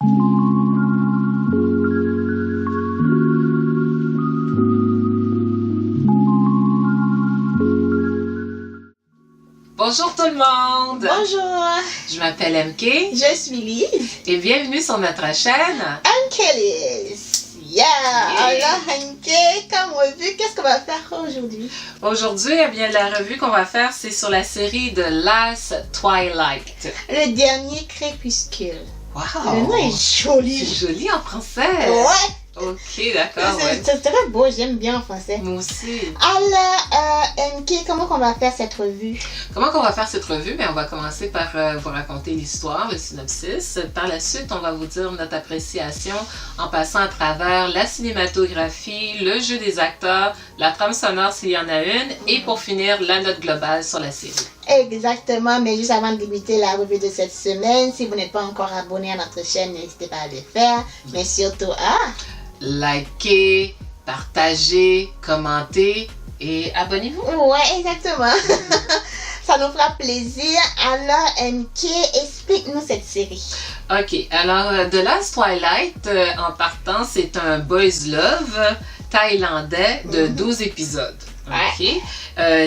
Bonjour tout le monde! Bonjour! Je m'appelle MK. Je suis Lise. Et bienvenue sur notre chaîne MK Lise. Yeah! Alors MK, comme revue, qu'est-ce qu'on va faire aujourd'hui? Aujourd'hui, eh bien, la revue qu'on va faire, c'est sur la série de Last Twilight. Le dernier crépuscule. Wow! Le nom est joli. C'est joli en français! Ouais! Ok, d'accord, ouais. C'est très beau, j'aime bien en français. Moi aussi. Alors, MK, comment qu'on va faire cette revue? Comment qu'on va faire cette revue? Bien, on va commencer par vous raconter l'histoire, le synopsis. Par la suite, on va vous dire notre appréciation en passant à travers la cinématographie, le jeu des acteurs, la trame sonore s'il y en a une, et pour finir, la note globale sur la série. Exactement, mais juste avant de débuter la revue de cette semaine, si vous n'êtes pas encore abonné à notre chaîne, n'hésitez pas à le faire, mais surtout à likez, partagez, commentez et abonnez-vous. Ouais, exactement. Ça nous fera plaisir. Alors, MK, explique-nous cette série. Ok, alors The Last Twilight, en partant, c'est un boys love thaïlandais de 12 épisodes. Ok,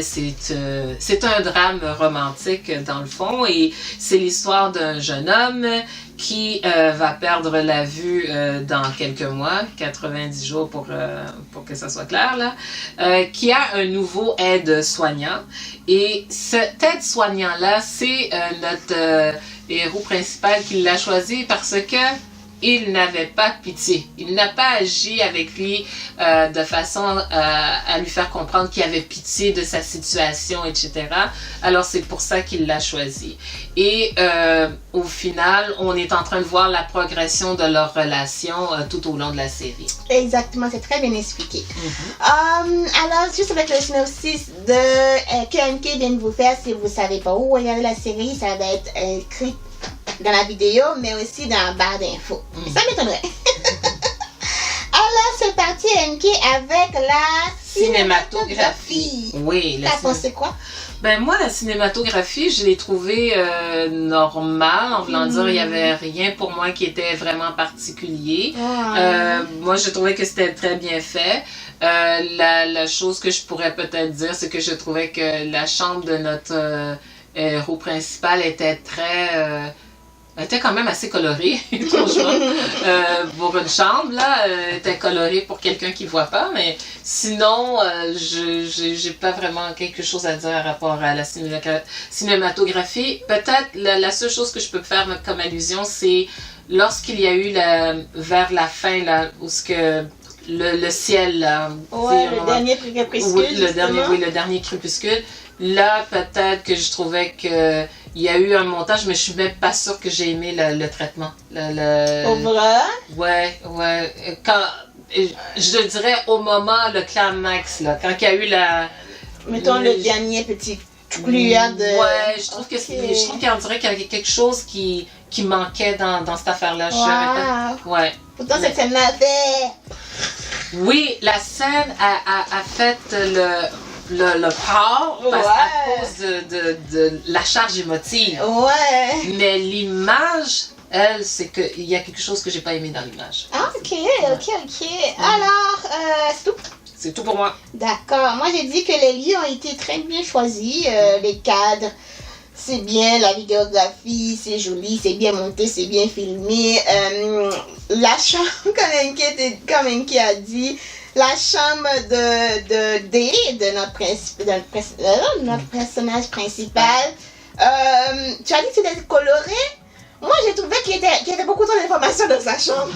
c'est un drame romantique dans le fond et c'est l'histoire d'un jeune homme qui va perdre la vue dans quelques mois, 90 jours pour que ça soit clair, là, qui a un nouveau aide-soignant. Et cet aide-soignant-là, c'est notre héros principal qui l'a choisi parce que il n'avait pas pitié. Il n'a pas agi avec lui de façon à lui faire comprendre qu'il avait pitié de sa situation, etc. Alors, c'est pour ça qu'il l'a choisi. Et au final, on est en train de voir la progression de leur relation tout au long de la série. Exactement, c'est très bien expliqué. Alors, juste avec le synopsis que MK vient de vous faire, si vous ne savez pas où regarder la série, ça va être écrit dans la vidéo, mais aussi dans la barre d'infos. Ça m'étonnerait. Alors, c'est parti, MK, avec la cinématographie. Oui. T'as pensé quoi? Ben moi, la cinématographie, je l'ai trouvée normale. En voulant dire, il n'y avait rien pour moi qui était vraiment particulier. Moi, je trouvais que c'était très bien fait. La chose que je pourrais peut-être dire, c'est que je trouvais que la chambre de notre héros principal était était quand même assez colorée, franchement. Pour une chambre, là, était colorée pour quelqu'un qui ne voit pas, mais sinon, j'ai pas vraiment quelque chose à dire à rapport à la cinématographie. Peut-être la seule chose que je peux faire comme allusion, c'est lorsqu'il y a eu vers la fin, là, où ce que le ciel, là, le dernier crépuscule. Oui, le dernier crépuscule. Là, peut-être que je trouvais que il y a eu un montage, mais je suis même pas sûre que j'ai aimé le traitement. Au vrai? Ouais. Quand, je dirais au moment, le climax, là, quand il y a eu mettons le dernier petit lueur de... Ouais, je trouve qu'on dirait qu'il y avait quelque chose qui manquait dans cette affaire-là. Wow. Ouais. Pourtant, cette scène-là fait... Oui, la scène a fait le port à cause de la charge émotive. Ouais. Mais l'image, elle, c'est qu'il y a quelque chose que j'ai pas aimé dans l'image. Ah, ok. Alors, c'est tout? C'est tout pour moi. D'accord. Moi, j'ai dit que les lieux ont été très bien choisis. Les cadres, c'est bien. La vidéographie, c'est joli. C'est bien monté, c'est bien filmé. La chambre, comme Enki a dit, la chambre de notre personnage principal. Tu as dit que c'était coloré. Moi, j'ai trouvé qu'il y avait beaucoup trop d'informations dans sa chambre.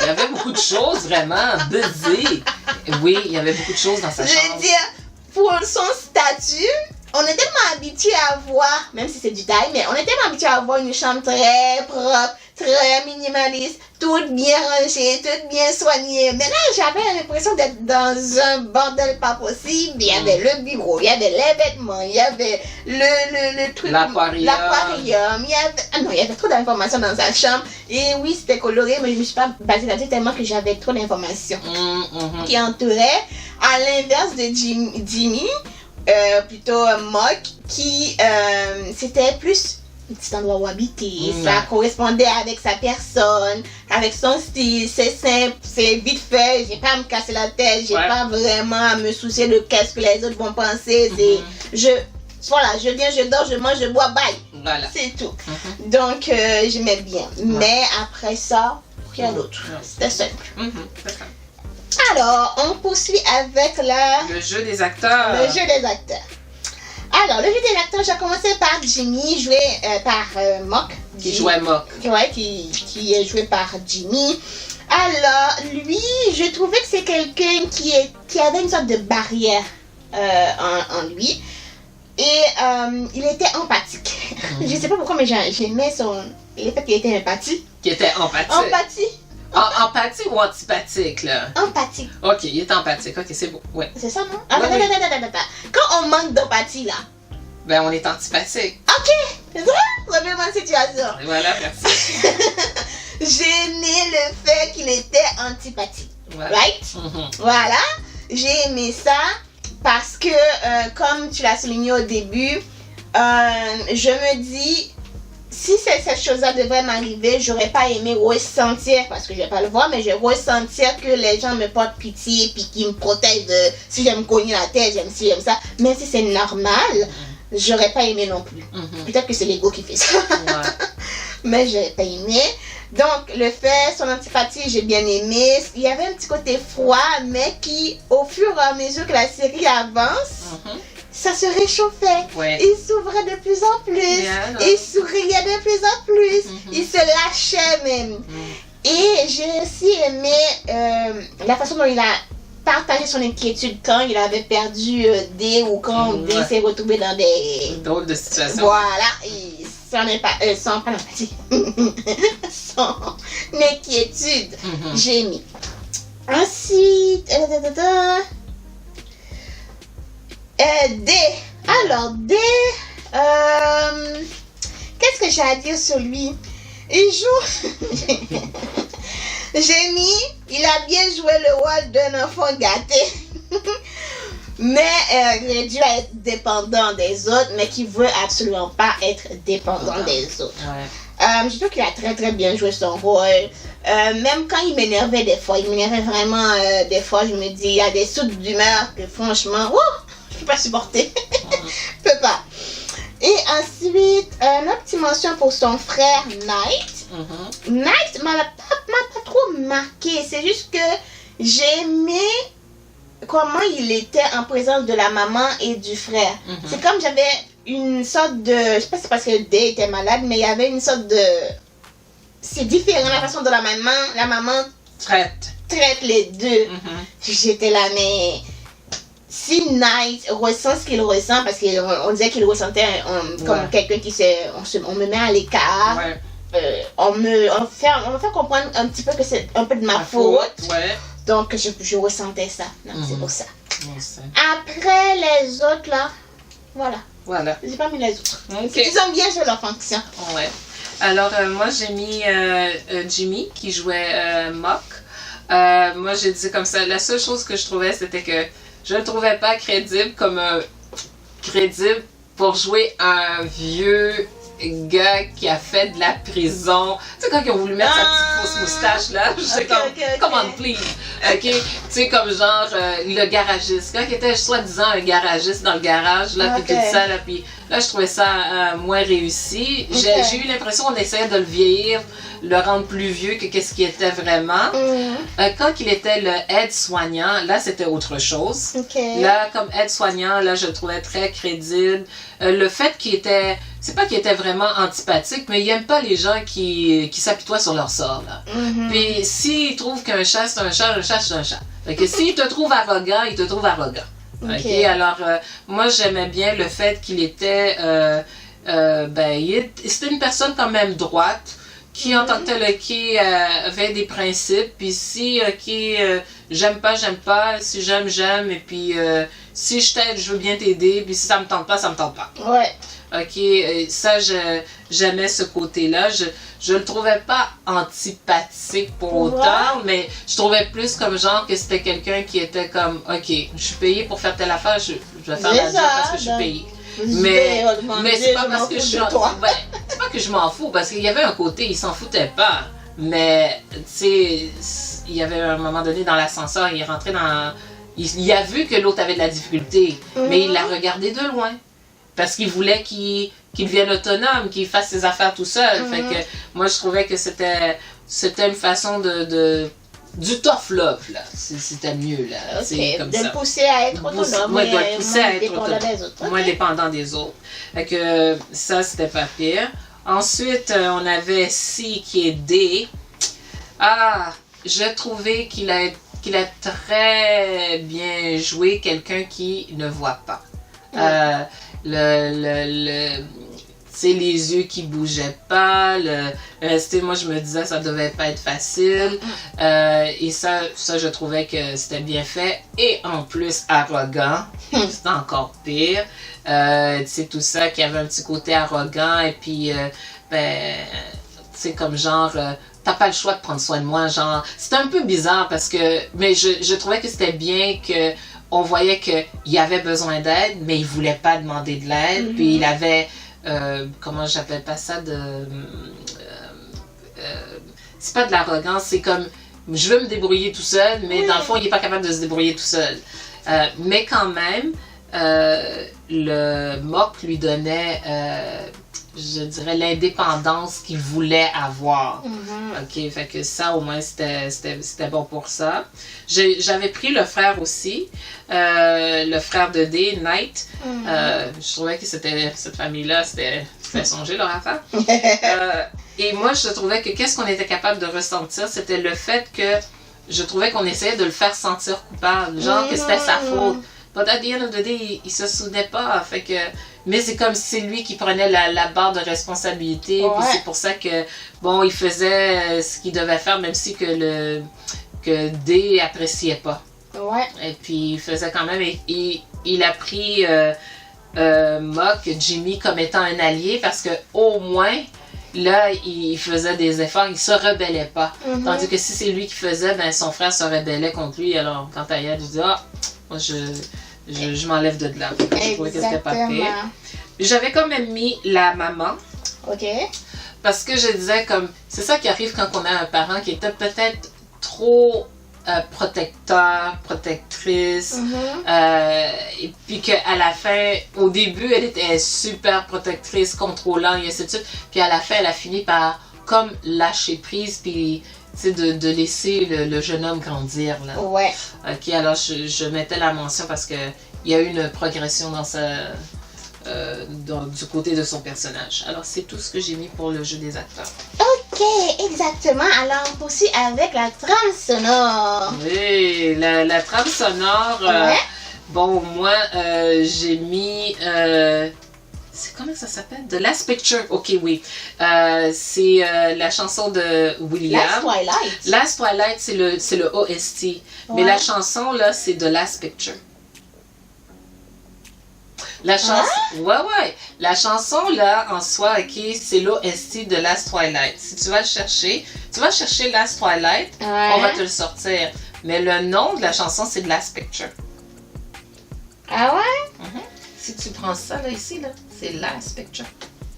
Il y avait beaucoup de choses, vraiment, busy. Oui, il y avait beaucoup de choses dans sa chambre. Je veux dire, pour son statut, on est tellement habitué à voir, même si c'est du taille, mais on est tellement habitué à voir une chambre très propre, très minimaliste, toute bien rangée, toute bien soignée. Maintenant, j'avais l'impression d'être dans un bordel pas possible. Il y avait le bureau, il y avait les vêtements, il y avait le truc, l'aquarium. Il y avait trop d'informations dans sa chambre. Et oui, c'était coloré, mais je ne me suis pas basée là-dessus tellement que j'avais trop d'informations qui entouraient. À l'inverse de Jimmy, plutôt Mock, qui c'était plus petit endroit où habiter, ça correspondait avec sa personne, avec son style, c'est simple, c'est vite fait, j'ai pas à me casser la tête, j'ai pas vraiment à me soucier de qu'est-ce que les autres vont penser, voilà, je viens, je dors, je mange, je bois, bye. Voilà. C'est tout. Donc, j'aimais bien. Mais après ça, rien d'autre. C'était simple. Alors, on poursuit avec le jeu des acteurs. Le jeu des acteurs. Alors, le jeu des acteurs, j'ai commencé par Jimmy, joué par Mock. Qui jouait Mock. Ouais, qui est joué par Jimmy. Alors, lui, je trouvais que c'est quelqu'un qui avait une sorte de barrière en lui. Et il était empathique. Je sais pas pourquoi, mais j'aimais le fait qu'il était empathique. Qui était empathique. Empathique ou antipathique, là? Empathique. Ok, il est empathique. Ok, c'est beau. Ouais. C'est ça, non? Attends. Quand on manque d'empathie, là. Ben, on est antipathique. Ok, c'est ça? Reviens ma situation. Voilà, merci. J'ai aimé le fait qu'il était antipathique. Voilà. Right? Voilà. J'ai aimé ça parce que, comme tu l'as souligné au début, je me dis, si cette chose-là devrait m'arriver, j'aurais pas aimé ressentir, parce que je vais pas le voir, mais je vais ressentir que les gens me portent pitié puis qu'ils me protègent de si j'aime cogner la tête, j'aime ci, j'aime ça. Mais si c'est normal, j'aurais pas aimé non plus. Peut-être que c'est l'ego qui fait ça. Mais j'aurais pas aimé. Donc, le fait, son antipathie, j'ai bien aimé. Il y avait un petit côté froid, mais qui, au fur et à mesure que la série avance, ça se réchauffait. Il s'ouvrait de plus en plus. Il souriait de plus en plus. Il se lâchait même. Et j'ai aussi aimé la façon dont il a partagé son inquiétude quand il avait perdu D ou quand D s'est retrouvé dans des drôles de situations. Voilà. Son inquiétude. J'ai mis. Ensuite, D. Alors, D. Qu'est-ce que j'ai à dire sur lui? Il joue. J'ai mis. Il a bien joué le rôle d'un enfant gâté. Mais il a dû être dépendant des autres, mais qui veut absolument pas être dépendant des autres. Je trouve qu'il a très très bien joué son rôle. Même quand il m'énervait des fois, il m'énervait vraiment des fois, je me dis, il y a des sautes d'humeur que franchement, je peux pas supporter. Je peux pas. Et ensuite, une autre petite mention pour son frère Knight. Knight m'a pas trop marqué, c'est juste que j'ai aimé comment il était en présence de la maman et du frère. C'est comme j'avais une sorte de... Je sais pas si c'est parce que D était malade, mais il y avait une sorte de... C'est différent la façon dont la maman traite les deux. J'étais là, mais... Si Knight ressent ce qu'il ressent, parce qu'on disait qu'il ressentait comme quelqu'un qui on me met à l'écart, on me fait comprendre un petit peu que c'est un peu de ma faute. Donc, je ressentais ça. C'est pour ça. Après, les autres, là, voilà. J'ai pas mis les autres. Ils ont bien joué leur fonction. Alors, moi, j'ai mis Jimmy, qui jouait Mock. Moi, j'ai dit comme ça, la seule chose que je trouvais, c'était que je ne le trouvais pas crédible crédible pour jouer un vieux gars qui a fait de la prison. Tu sais, quand ils ont voulu mettre sa petite fausse moustache, là, j'étais come on, please. Tu sais, comme genre le garagiste. Quand il était soi-disant un garagiste dans le garage, là, puis tout ça, là, puis là, je trouvais ça moins réussi. J'ai eu l'impression qu'on essayait de le vieillir, le rendre plus vieux que qu'est-ce qu'il était vraiment. Quand il était le aide-soignant, là, c'était autre chose. Là, comme aide-soignant, là, je le trouvais très crédible. Le fait qu'il était... C'est pas qu'il était vraiment antipathique, mais il aime pas les gens qui s'apitoient sur leur sort, là. Puis s'il trouve qu'un chat, c'est un chat, un chat, c'est un chat. Fait que s'il te trouve arrogant, il te trouve arrogant. Alors, moi, j'aimais bien le fait qu'il était... c'était une personne quand même droite, qui en tant que tel, qui avait des principes, puis si, j'aime pas, si j'aime, et puis si je t'aide, je veux bien t'aider, puis si ça me tente pas, ça me tente pas. Ça, j'aimais ce côté-là. Je le trouvais pas antipathique pour autant, mais je trouvais plus comme genre que c'était quelqu'un qui était comme, ok, je suis payé pour faire telle affaire, je vais faire la job parce que je suis payé. Mais c'est pas parce que c'est pas que je m'en fous, parce qu'il y avait un côté, il s'en foutait pas. Mais, tu sais, il y avait un moment donné dans l'ascenseur, il est rentré dans... Il a vu que l'autre avait de la difficulté, mais il l'a regardé de loin. Parce qu'il voulait qu'il devienne autonome, qu'il fasse ses affaires tout seul. Fait que moi, je trouvais que c'était une façon du tough love, là. C'était mieux, là. Okay. Comme de ça. Le pousser à être autonome. Ouais, de le pousser à être autonome. Moins dépendant des autres. Fait que ça, c'était pas pire. Ensuite, on avait C qui est D. Ah, j'ai trouvé qu'il a très bien joué quelqu'un qui ne voit pas. C'est les yeux qui bougeaient pas. Moi, je me disais ça devait pas être facile. Et ça, je trouvais que c'était bien fait. Et en plus, arrogant. C'était encore pire. C'est tout ça qui avait un petit côté arrogant. Et puis, c'est comme genre... t'as pas le choix de prendre soin de moi, genre... C'était un peu bizarre parce que... Mais je trouvais que c'était bien que... On voyait qu'il avait besoin d'aide, mais il voulait pas demander de l'aide. Puis il avait... comment j'appelle pas ça c'est pas de l'arrogance, c'est comme... Je veux me débrouiller tout seul, mais dans le fond, il est pas capable de se débrouiller tout seul. Mais quand même, le MOC lui donnait... je dirais l'indépendance qu'il voulait avoir. Ok, fait que ça au moins c'était bon pour ça. J'avais pris le frère aussi, le frère de D, Knight. Je trouvais que cette famille-là, c'était songer leur affaire. Et moi, je trouvais que qu'est-ce qu'on était capable de ressentir, c'était le fait que je trouvais qu'on essayait de le faire sentir coupable, genre que c'était sa faute. But at the end of the day, il se souvenait pas, fait que... Mais c'est comme si c'est lui qui prenait la barre de responsabilité, puis c'est pour ça que, bon, il faisait ce qu'il devait faire, même si que D appréciait pas. Et puis, il faisait quand même, et il a pris Mock, Jimmy, comme étant un allié, parce que au moins, là, il faisait des efforts, il se rebellait pas. Tandis que si c'est lui qui faisait, ben son frère se rebellait contre lui, alors quand à Yad, je dis, moi, je m'enlève de là. Je trouvais que c'était pas pire. J'avais quand même mis la maman. Parce que je disais comme... C'est ça qui arrive quand on a un parent qui était peut-être trop protecteur, protectrice. Et puis qu'à la fin, au début, elle était super protectrice, contrôlante et ainsi de suite. Puis à la fin, elle a fini par comme lâcher prise, puis... de laisser le jeune homme grandir. Là. Ok, alors je mettais la mention parce qu'il y a eu une progression dans du côté de son personnage. Alors, c'est tout ce que j'ai mis pour le jeu des acteurs. Ok, exactement. Alors, on poursuit avec la trame sonore. Oui, la trame sonore. Bon, moi, j'ai mis... comment ça s'appelle? The Last Picture. Ok, oui. C'est la chanson de William. Last Twilight. Last Twilight, c'est le OST. Mais la chanson, là, c'est The Last Picture. La chanson, La chanson, là, en soi, ok, c'est l'OST de Last Twilight. Si tu vas le chercher, Last Twilight, on va te le sortir. Mais le nom de la chanson, c'est The Last Picture. Ah ouais? Si tu prends ça, là, ici, là, c'est Last Picture.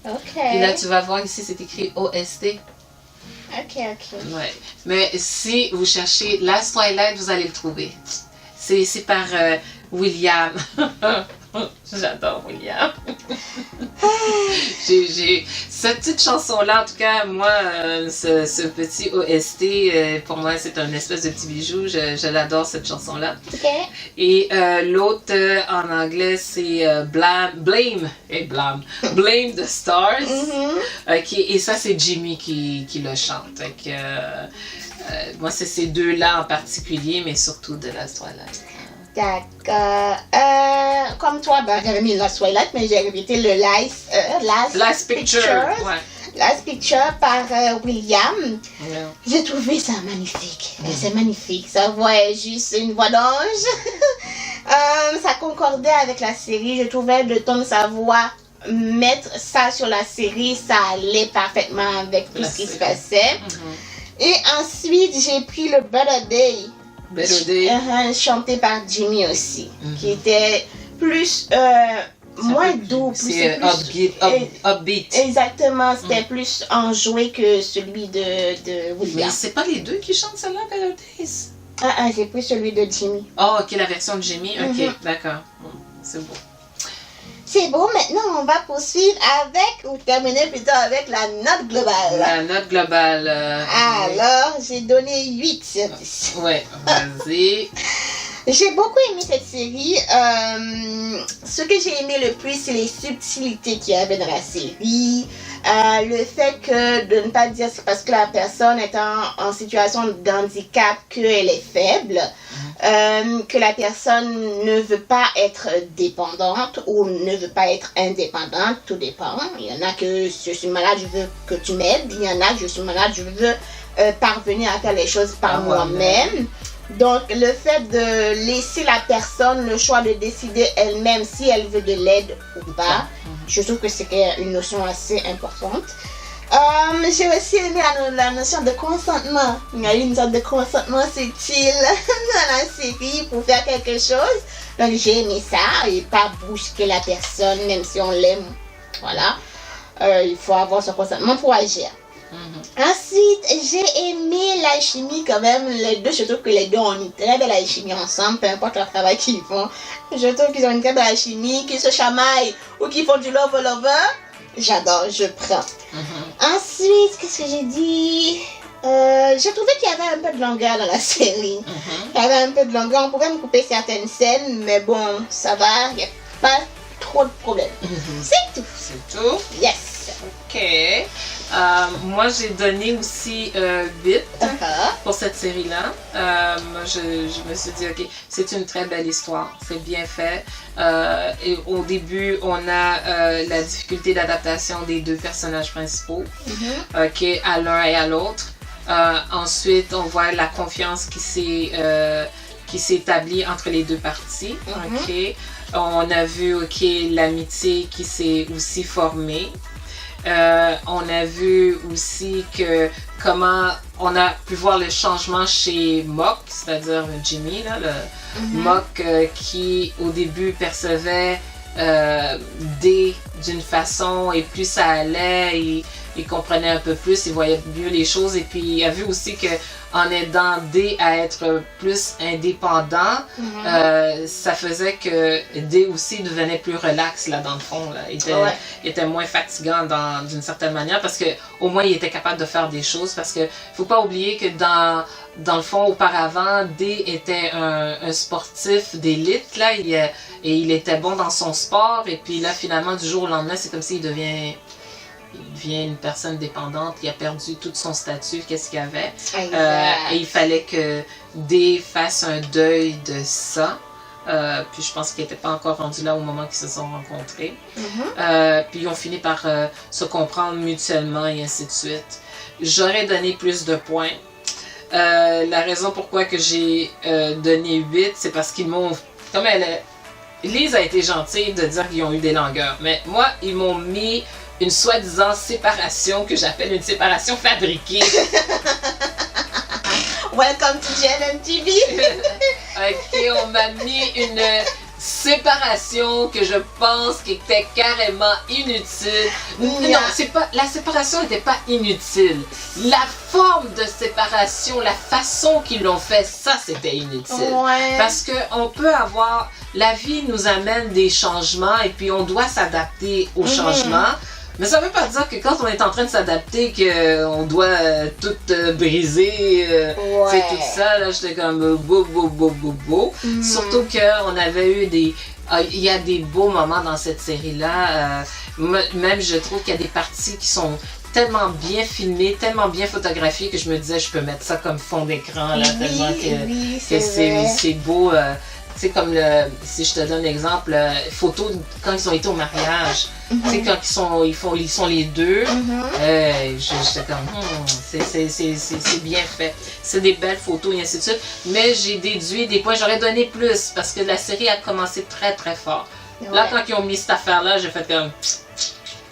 Ok. Et là, tu vas voir ici, c'est écrit OST. Ok. Ouais. Mais si vous cherchez Last Twilight, vous allez le trouver. C'est par William. J'adore William. J'ai cette petite chanson-là, en tout cas, moi, ce petit OST, pour moi, c'est un espèce de petit bijou. Je l'adore, cette chanson-là. Et l'autre, en anglais, c'est Blame the Stars. Et ça, c'est Jimmy qui le chante. Moi, c'est ces deux-là en particulier, mais surtout de Last Twilight. D'accord. Comme toi, j'avais mis Last Twilight, mais j'ai répété le Last Picture. Last Picture par William. J'ai trouvé ça magnifique. C'est magnifique. Sa voix est juste une voix d'ange. Ça concordait avec la série. Je trouvais le ton de sa voix, mettre ça sur la série, ça allait parfaitement avec tout ce qui se passait. Et ensuite, j'ai pris le Better Day. Chanté par Jimmy aussi, qui était plus moins doux. C'est upbeat. Exactement, c'était plus enjoué que celui de William. Mais c'est pas les deux qui chantent celle-là, Better Days? J'ai pris celui de Jimmy. Oh, ok, la version de Jimmy. Ok, d'accord. C'est beau. C'est beau, maintenant on va poursuivre avec, ou terminer plutôt avec la note globale. La note globale. Alors, j'ai donné 8 sur 10. Ouais, vas-y. J'ai beaucoup aimé cette série. Ce que j'ai aimé le plus, c'est les subtilités qu'il y avait dans la série. Le fait que de ne pas dire c'est parce que la personne est en situation d'handicap qu'elle est faible, que la personne ne veut pas être dépendante ou ne veut pas être indépendante, tout dépend. Il y en a que je suis malade, je veux que tu m'aides. Il y en a que je suis malade, je veux parvenir à faire les choses par moi-même. Donc, le fait de laisser la personne le choix de décider elle-même si elle veut de l'aide ou pas, je trouve que c'est une notion assez importante. J'ai aussi aimé la notion de consentement. Il y a eu une sorte de consentement subtil dans la série pour faire quelque chose. Donc, j'ai aimé ça et pas brusquer la personne, même si on l'aime. Voilà. Il faut avoir ce consentement pour agir. Ensuite, j'ai aimé l'alchimie quand même, les deux. Je trouve que les deux ont une très belle alchimie ensemble, peu importe le travail qu'ils font. Je trouve qu'ils ont une très belle alchimie, qu'ils se chamaillent ou qu'ils font du lover. J'adore, je prends. Ensuite, qu'est-ce que j'ai dit? J'ai trouvé qu'il y avait un peu de longueur dans la série. Il y avait un peu de longueur, on pouvait me couper certaines scènes, mais bon, ça va, il n'y a pas trop de problème. C'est tout. C'est tout? Yes. Ok. Moi, j'ai donné aussi 8 pour cette série-là. Moi, je me suis dit, ok, c'est une très belle histoire. C'est bien fait. Et au début, on a la difficulté d'adaptation des deux personnages principaux, ok, à l'un et à l'autre. Ensuite, on voit la confiance qui s'est établie entre les deux parties. Ok. On a vu, ok, l'amitié qui s'est aussi formée. On a vu aussi que comment on a pu voir le changement chez Mock, c'est-à-dire Jimmy, là, Mock qui au début percevait D d'une façon et plus ça allait, il comprenait un peu plus, il voyait mieux les choses et puis il a vu aussi que en aidant D à être plus indépendant, ça faisait que D aussi devenait plus relax là dans le fond. Là. Il était moins fatigant d'une certaine manière parce que au moins il était capable de faire des choses parce que faut pas oublier que dans le fond auparavant D était un sportif d'élite là et il était bon dans son sport et puis là finalement du jour au lendemain c'est comme s'il devient une personne dépendante, il a perdu tout son statut, qu'est-ce qu'il y avait. Et il fallait que D fasse un deuil de ça. Puis je pense qu'ils n'étaient pas encore rendus là au moment qu'ils se sont rencontrés. Puis ils ont fini par se comprendre mutuellement et ainsi de suite. J'aurais donné plus de points. La raison pourquoi que j'ai donné 8, c'est parce qu'ils m'ont... Comme Lise a été gentille de dire qu'ils ont eu des longueurs, mais moi, ils m'ont mis une soi-disant séparation que j'appelle une séparation fabriquée. Welcome to GNMTV. Ok, on m'a mis une séparation que je pense qui était carrément inutile. Non, la séparation n'était pas inutile. La forme de séparation, la façon qu'ils l'ont fait, ça c'était inutile. Parce que on peut avoir... La vie nous amène des changements et puis on doit s'adapter aux changements. Mais ça veut pas dire que quand on est en train de s'adapter, qu'on doit tout briser, c'est tout ça, là, j'étais comme beau. Surtout qu'on avait eu il y a des beaux moments dans cette série-là, même je trouve qu'il y a des parties qui sont tellement bien filmées, tellement bien photographiées que je me disais, je peux mettre ça comme fond d'écran, là, tellement que c'est beau. C'est comme si je te donne l'exemple, photos quand ils ont été au mariage. Tu sais, quand ils sont les deux, j'étais comme, c'est bien fait. C'est des belles photos et ainsi de suite. Mais j'ai déduit des points, j'aurais donné plus parce que la série a commencé très très fort. Là, quand ils ont mis cette affaire-là, j'ai fait comme...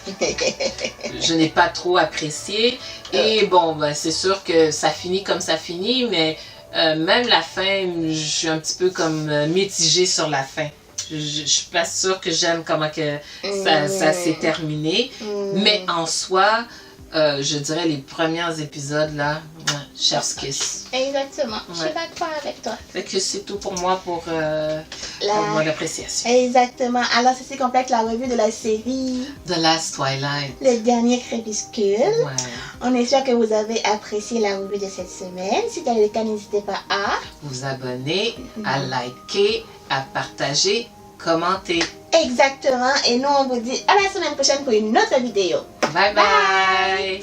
je n'ai pas trop apprécié. Et bon, ben, c'est sûr que ça finit comme ça finit, mais... même la fin, je suis un petit peu comme mitigée sur la fin. je suis pas sûre que j'aime comment que ça s'est terminé. Mais en soi, je dirais les premiers épisodes là, chef's kiss. Exactement, je suis d'accord avec toi. Fait que c'est tout pour moi pour mon appréciation. Exactement. Alors ceci complète la revue de la série The Last Twilight. Le dernier crépuscule. Ouais. On est sûr que vous avez apprécié la revue de cette semaine. Si c'est le cas, n'hésitez pas à vous abonner, à liker, à partager, commenter. Exactement. Et nous, on vous dit à la semaine prochaine pour une autre vidéo. Bye bye!